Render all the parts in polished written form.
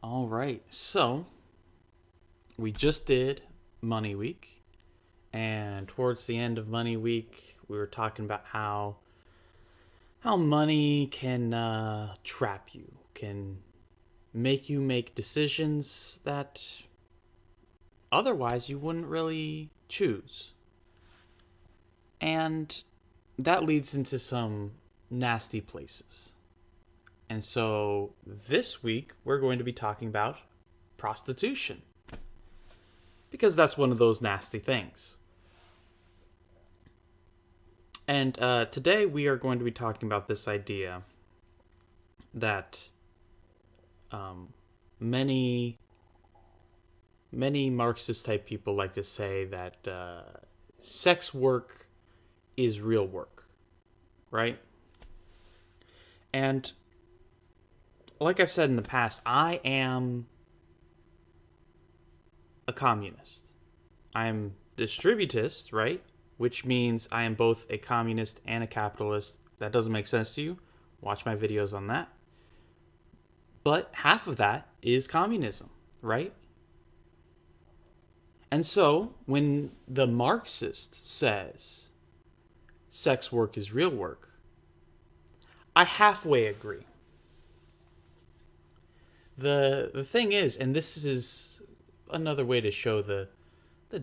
All right, so we just did Money Week, and towards the end of Money Week, we were talking about how money can trap you, can make you make decisions that otherwise you wouldn't really choose, and that leads into some nasty places. And so this week we're going to be talking about prostitution because that's one of those nasty things. And today we are going to be talking about this idea that many Marxist type people like to say that sex work is real work, right? And like I've said in the past, I am a communist. I'm distributist, right? Which means I am both a communist and a capitalist. If that doesn't make sense to you, watch my videos on that. But half of that is communism, right? And so when the Marxist says sex work is real work, I halfway agree. The thing is, and this is another way to show the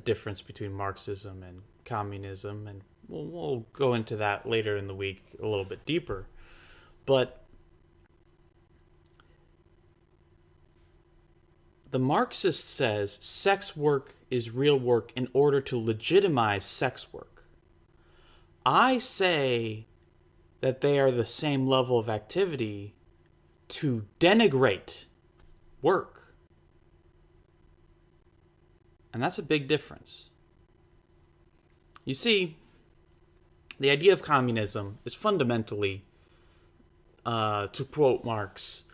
difference between Marxism and communism, and we'll go into that later in the week a little bit deeper. But the Marxist says sex work is real work in order to legitimize sex work. I say that they are the same level of activity to denigrate work. And that's a big difference. You see, the idea of communism is fundamentally, to quote Marx,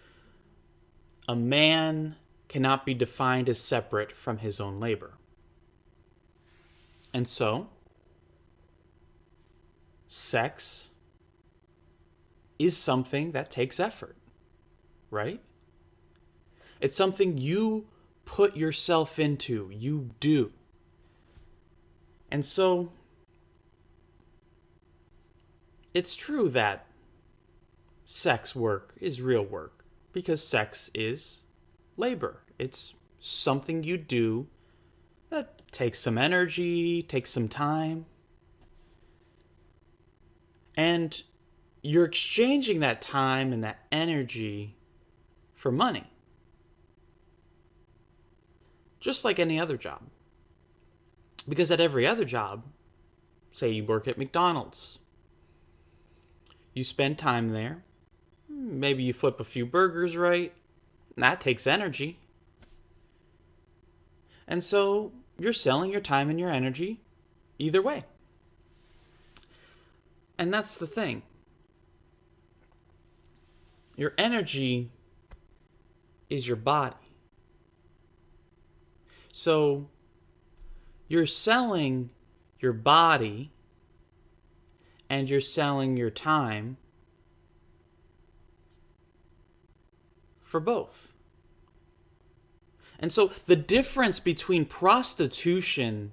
a man cannot be defined as separate from his own labor. And so, sex is something that takes effort, right? It's something you put yourself into, you do. And so, it's true that sex work is real work because sex is labor. It's something you do that takes some energy, takes some time. And you're exchanging that time and that energy for money. Just like any other job. Because at every other job, say you work at McDonald's, you spend time there, maybe you flip a few burgers right, that takes energy. And so you're selling your time and your energy either way. And that's the thing. Your energy is your body. So you're selling your body and you're selling your time for both. And so the difference between prostitution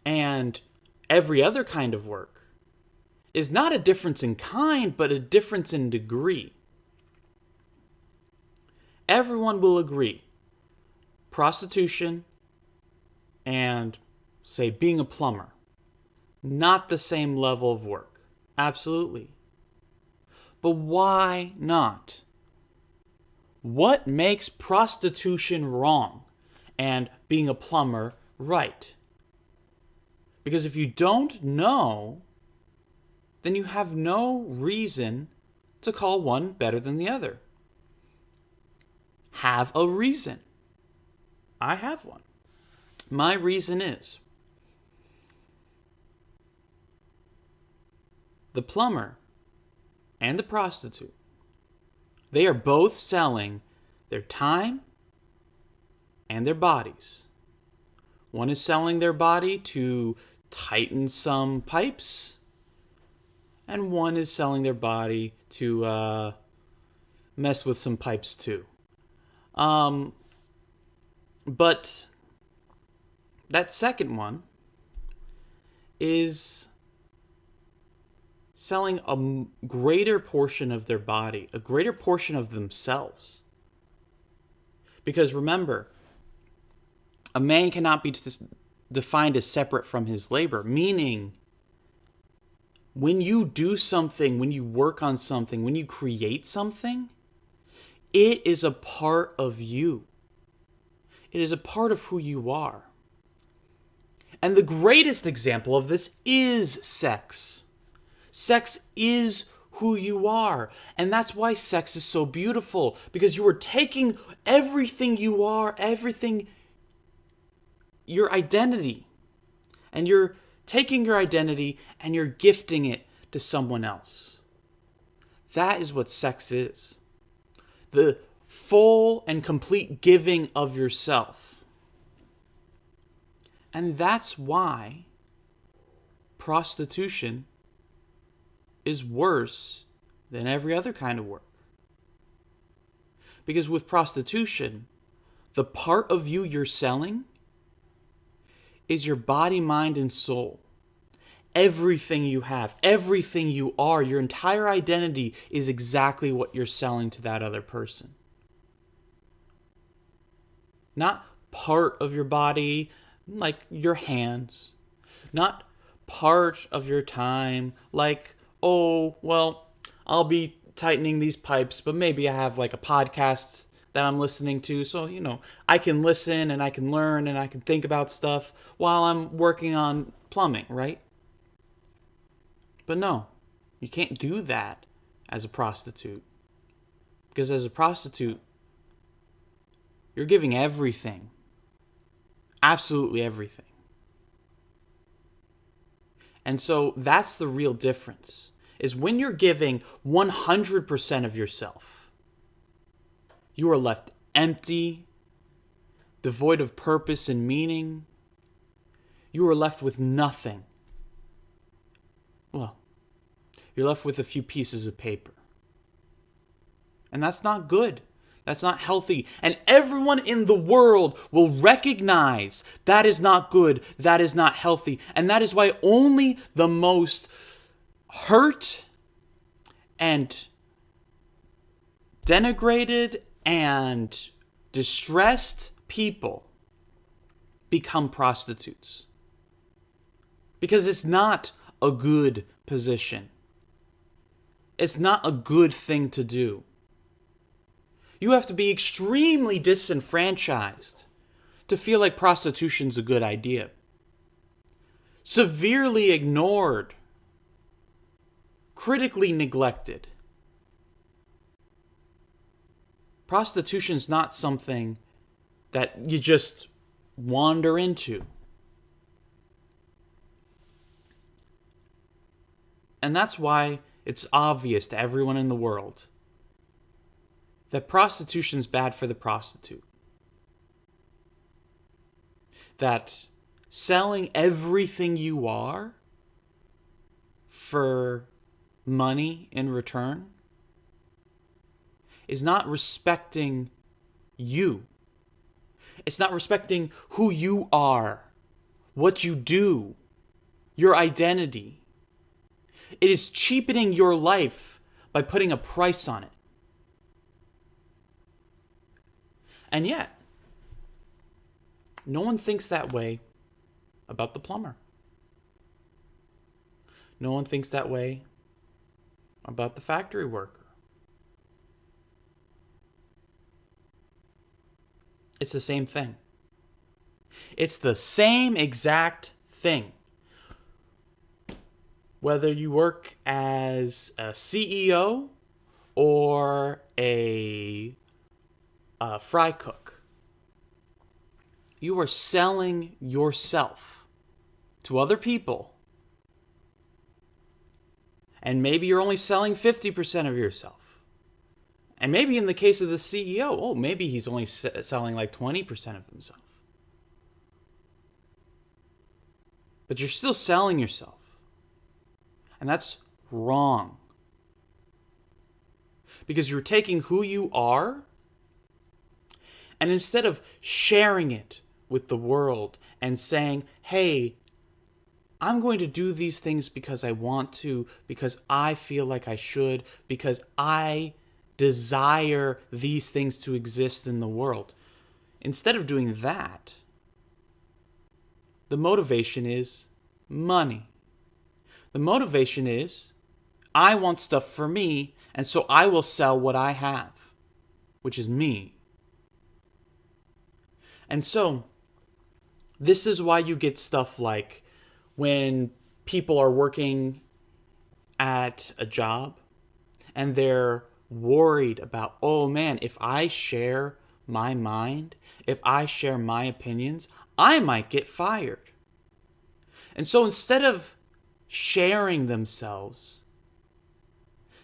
and every other kind of work is not a difference in kind, but a difference in degree. Everyone will agree. Prostitution and, say, being a plumber, not the same level of work. Absolutely. But why not? What makes prostitution wrong and being a plumber right? Because if you don't know, then you have no reason to call one better than the other. Have a reason. I have one. My reason is the plumber and the prostitute, they are both selling their time and their bodies. One is selling their body to tighten some pipes, and one is selling their body to mess with some pipes too. But that second one is selling a greater portion of their body, a greater portion of themselves. Because remember, a man cannot be defined as separate from his labor, meaning when you do something, when you work on something, when you create something, it is a part of you. It is a part of who you are. And the greatest example of this is sex. Sex is who you are. And that's why sex is so beautiful. Because you are taking everything you are, everything, your identity. And you're taking your identity and you're gifting it to someone else. That is what sex is. The full and complete giving of yourself. And that's why prostitution is worse than every other kind of work. Because with prostitution, the part of you you're selling is your body, mind, and soul. Everything you have, everything you are, your entire identity is exactly what you're selling to that other person. Not part of your body, like your hands. Not part of your time, like, oh, well, I'll be tightening these pipes, but maybe I have like a podcast that I'm listening to, so, I can listen and I can learn and I can think about stuff while I'm working on plumbing, right? But no, you can't do that as a prostitute. Because as a prostitute, you're giving everything. Absolutely everything. And so that's the real difference. Is when you're giving 100% of yourself, you are left empty, devoid of purpose and meaning. You are left with nothing. Well, you're left with a few pieces of paper. And that's not good. That's not healthy. And everyone in the world will recognize that is not good. That is not healthy. And that is why only the most hurt and denigrated and distressed people become prostitutes. Because it's not a good position. It's not a good thing to do. You have to be extremely disenfranchised to feel like prostitution's a good idea. Severely ignored. Critically neglected. Prostitution's not something that you just wander into. And that's why it's obvious to everyone in the world that prostitution's bad for the prostitute. That selling everything you are for money in return is not respecting you. It's not respecting who you are, what you do, your identity. It is cheapening your life by putting a price on it. And yet, no one thinks that way about the plumber. No one thinks that way about the factory worker. It's the same thing. It's the same exact thing. Whether you work as a CEO or a fry cook, you are selling yourself to other people. And maybe you're only selling 50% of yourself. And maybe in the case of the CEO, maybe he's only selling like 20% of himself. But you're still selling yourself. And that's wrong. Because you're taking who you are And instead of sharing it with the world and saying, hey, I'm going to do these things because I want to, because I feel like I should, because I desire these things to exist in the world. Instead of doing that, the motivation is money. The motivation is, I want stuff for me, and so I will sell what I have, which is me. And so, this is why you get stuff like when people are working at a job and they're worried about, oh man, if I share my mind, if I share my opinions, I might get fired. And so instead of sharing themselves,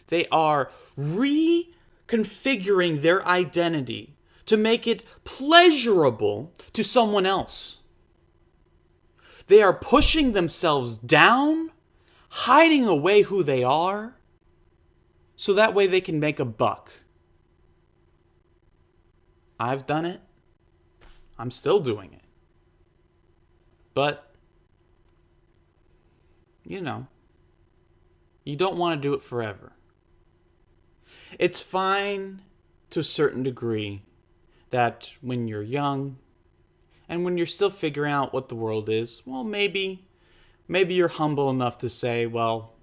they are reconfiguring their identity to make it pleasurable to someone else. They are pushing themselves down, hiding away who they are, so that way they can make a buck. I've done it. I'm still doing it. But, you don't want to do it forever. It's fine to a certain degree that when you're young and when you're still figuring out what the world is, well, maybe you're humble enough to say, well,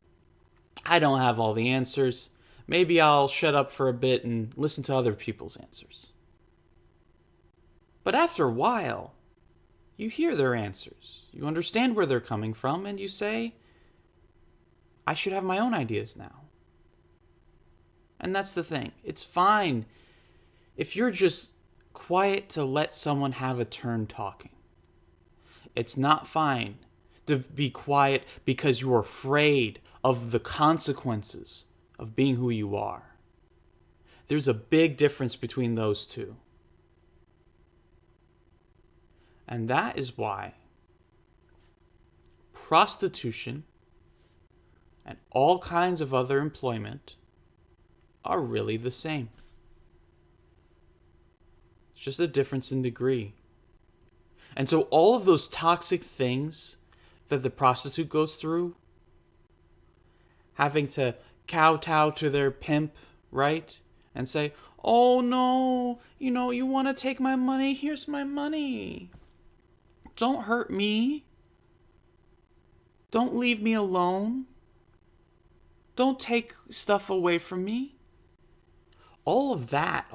I don't have all the answers. Maybe I'll shut up for a bit and listen to other people's answers. But after a while, you hear their answers. You understand where they're coming from, and you say, I should have my own ideas now. And that's the thing. It's fine if you're just quiet to let someone have a turn talking. It's not fine to be quiet because you're afraid of the consequences of being who you are. There's a big difference between those two. And that is why prostitution and all kinds of other employment are really the same. It's just a difference in degree. And so all of those toxic things that the prostitute goes through, having to kowtow to their pimp, right? And say, oh no, you want to take my money? Here's my money. Don't hurt me. Don't leave me alone. Don't take stuff away from me. All of that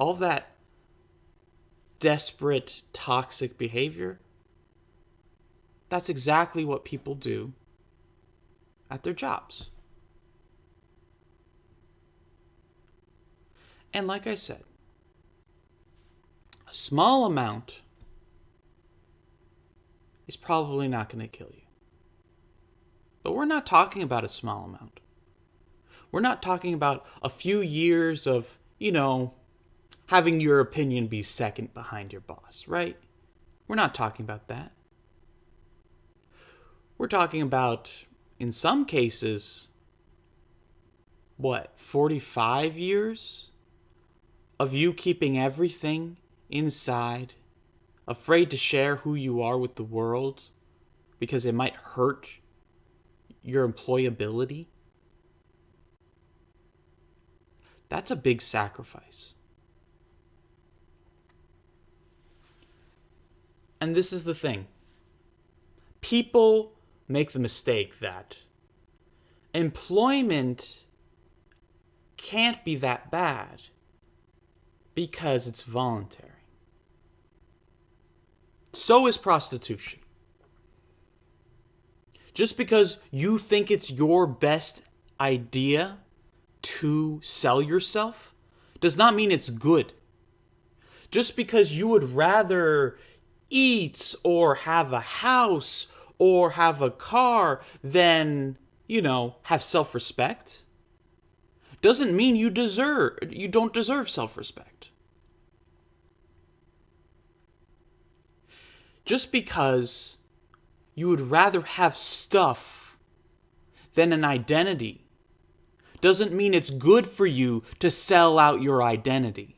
desperate, toxic behavior, that's exactly what people do at their jobs. And like I said, a small amount is probably not going to kill you. But we're not talking about a small amount. We're not talking about a few years of, having your opinion be second behind your boss, right? We're not talking about that. We're talking about, in some cases, 45 years of you keeping everything inside, afraid to share who you are with the world because it might hurt your employability? That's a big sacrifice. And this is the thing. People make the mistake that employment can't be that bad because it's voluntary. So is prostitution. Just because you think it's your best idea to sell yourself does not mean it's good. Just because you would rather eat or have a house or have a car than, have self-respect doesn't mean you don't deserve self-respect. Just because you would rather have stuff than an identity doesn't mean it's good for you to sell out your identity.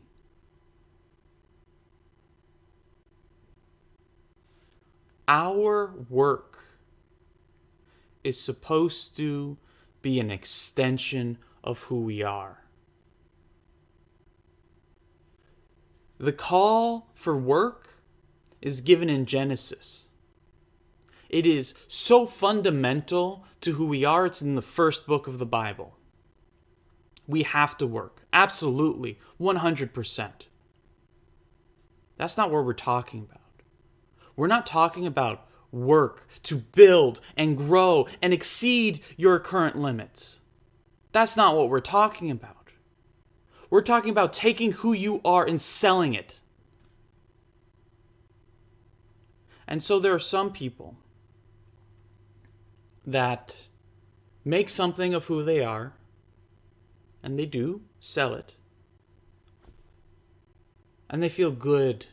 Our work is supposed to be an extension of who we are. The call for work is given in Genesis. It is so fundamental to who we are, it's in the first book of the Bible. We have to work. Absolutely. 100%. That's not what we're talking about. We're not talking about work to build and grow and exceed your current limits. That's not what we're talking about. We're talking about taking who you are and selling it. And so there are some people that make something of who they are, and they do sell it, and they feel good.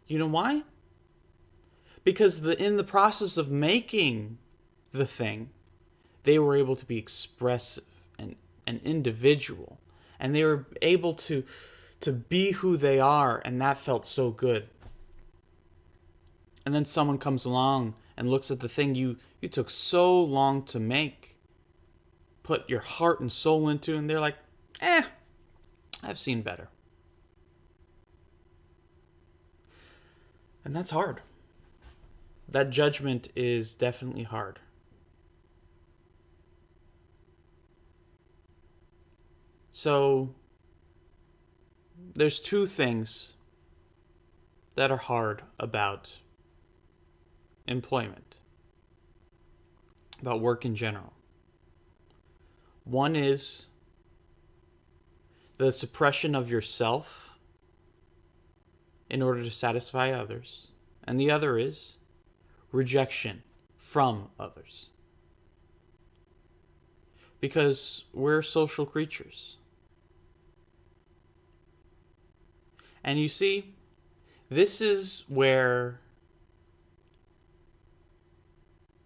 You know why? Because in the process of making the thing, they were able to be expressive and an individual, and they were able to be who they are, and that felt so good. And then someone comes along and looks at the thing you took so long to make, put your heart and soul into, and they're like, I've seen better. And that's hard. That judgment is definitely hard. So, there's two things that are hard about employment, about work in general. One is the suppression of yourself in order to satisfy others, and the other is rejection from others. Because we're social creatures. And you see, this is where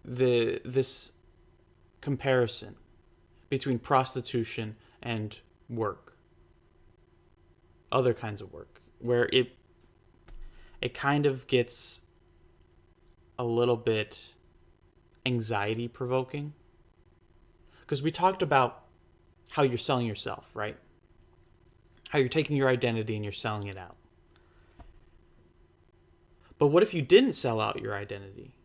this comparison between prostitution and work, other kinds of work, where it kind of gets a little bit anxiety provoking. Because we talked about how you're selling yourself, right? How you're taking your identity and you're selling it out. But what if you didn't sell out your identity?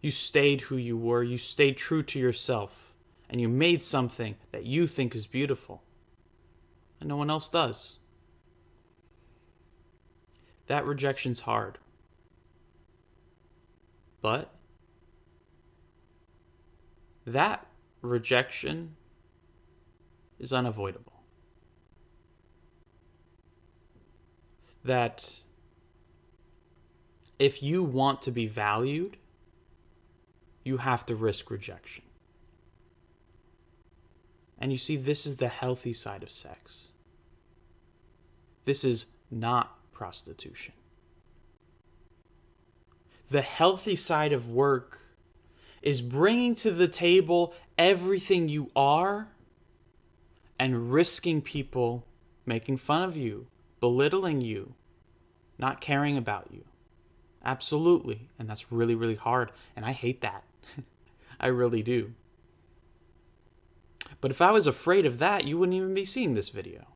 You stayed who you were, you stayed true to yourself, and you made something that you think is beautiful, and no one else does. That rejection's hard. But that rejection is unavoidable. That if you want to be valued, you have to risk rejection. And you see, this is the healthy side of sex. This is not prostitution. The healthy side of work is bringing to the table everything you are and risking people making fun of you, belittling you, not caring about you. Absolutely. And that's really, really hard. And I hate that. I really do. But if I was afraid of that, you wouldn't even be seeing this video.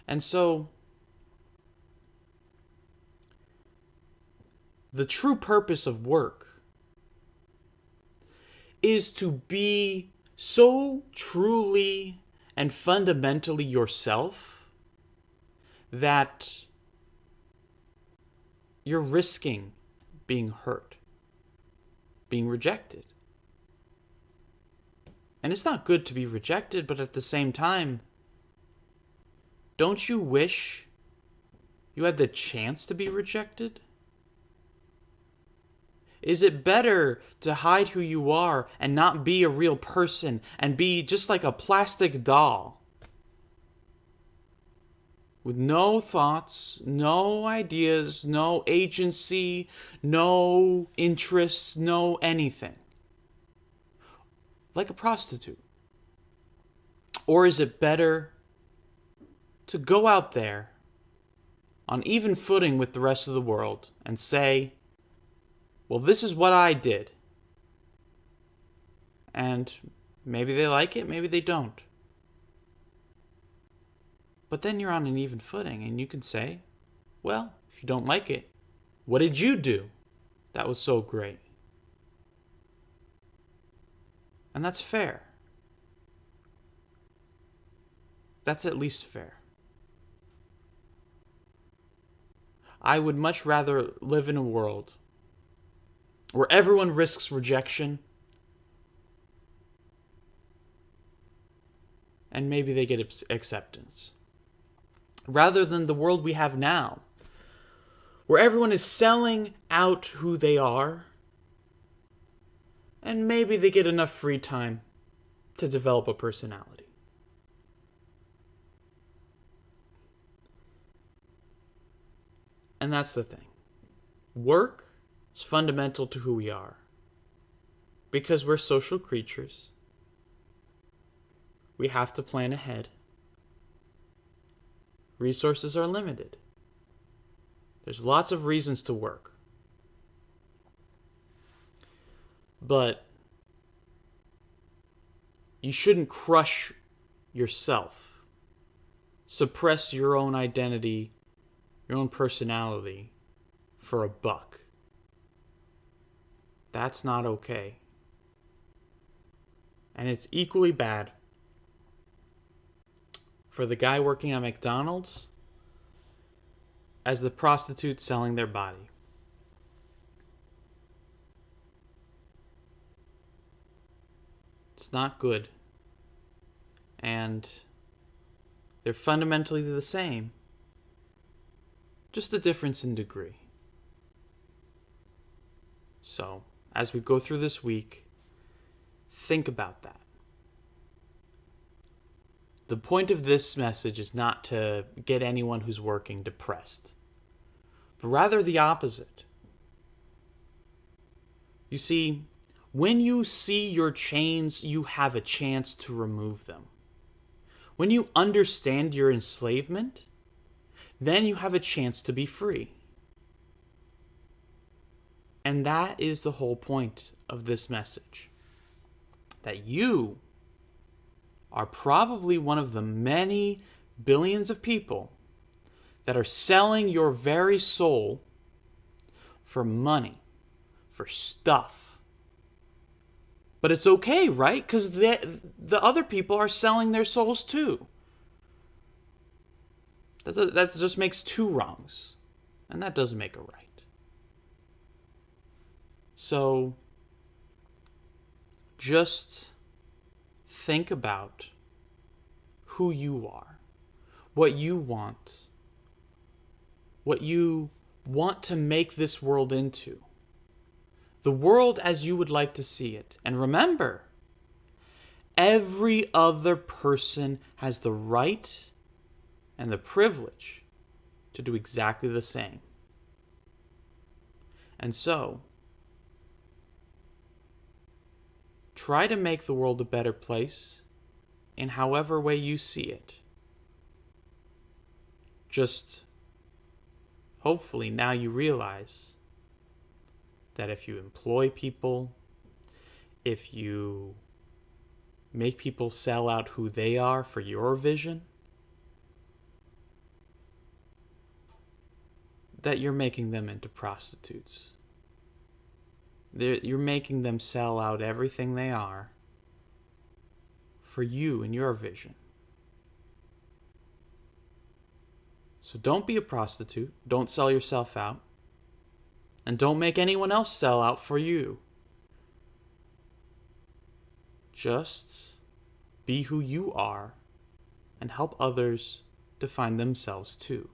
And so, the true purpose of work is to be so truly and fundamentally yourself that you're risking being hurt, being rejected. And it's not good to be rejected, but at the same time, don't you wish you had the chance to be rejected? Is it better to hide who you are and not be a real person and be just like a plastic doll with no thoughts, no ideas, no agency, no interests, no anything? Like a prostitute. Or is it better to go out there on even footing with the rest of the world and say, well, this is what I did. And maybe they like it, maybe they don't. But then you're on an even footing and you can say, well, if you don't like it, what did you do? That was so great. And that's fair. That's at least fair. I would much rather live in a world where everyone risks rejection and maybe they get acceptance, rather than the world we have now, where everyone is selling out who they are and maybe they get enough free time to develop a personality. And that's the thing. Work is fundamental to who we are. Because we're social creatures. We have to plan ahead. Resources are limited. There's lots of reasons to work. But you shouldn't crush yourself. Suppress your own identity, your own personality for a buck. That's not okay. And it's equally bad for the guy working at McDonald's as the prostitute selling their body. It's not good. And they're fundamentally the same. Just a difference in degree. So, as we go through this week, think about that. The point of this message is not to get anyone who's working depressed, but rather the opposite. You see, when you see your chains, you have a chance to remove them. When you understand your enslavement, then you have a chance to be free. And that is the whole point of this message. That you are probably one of the many billions of people that are selling your very soul for money, for stuff. But it's okay, right? Because the other people are selling their souls too. That just makes two wrongs. And that doesn't make a right. So, just think about who you are, what you want to make this world into, the world as you would like to see it. And remember, every other person has the right and the privilege to do exactly the same. And so, try to make the world a better place in however way you see it. Just hopefully now you realize that if you employ people, if you make people sell out who they are for your vision, that you're making them into prostitutes. You're making them sell out everything they are for you and your vision. So don't be a prostitute. Don't sell yourself out. And don't make anyone else sell out for you. Just be who you are and help others to find themselves too.